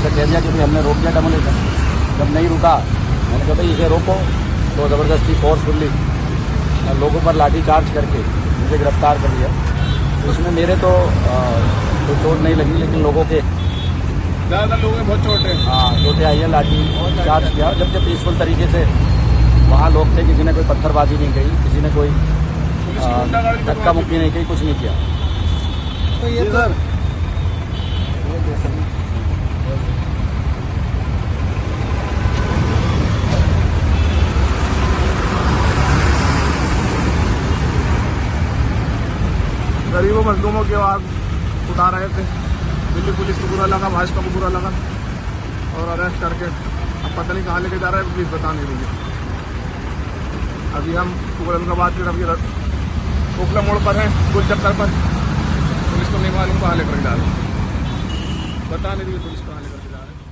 से कह दिया कि भाई हमने रोक दिया डेमोलेशन। जब नहीं रुका मैंने कहा भाई इसे रोको, तो ज़बरदस्ती फोर्सफुली लोगों पर लाठी चार्ज करके मुझे गिरफ्तार कर लिया। तो इसमें मेरे तो कोई चोट नहीं लगी, लेकिन लोगों के ज़्यादातर लोगों में बहुत चोट है। हाँ चोटें आई है, लाठी चार्ज किया। जबकि पीसफुल तरीके से वहाँ लोग थे, किसी ने कोई पत्थरबाजी नहीं की, किसी ने कोई धक्का मुक्की नहीं की, कुछ नहीं किया। तो ये सर गरीबों मजलूमों की आवाज उठा रहे थे। दिल्ली पुलिस को बुरा लगा, भाजपा को बुरा लगा और अरेस्ट करके अब पता नहीं कहाँ लेके जा रहा है, प्लीज बता नहीं मुझे। अभी हम औरंगाबाद के अभी ओखला मोड़ पर हैं, कुल चक्कर पर। पुलिस को नहीं मालूम कहाँ लेकर जा रहे हैं, बता नहीं रही पुलिस कहाँ लेकर जा रहे हैं।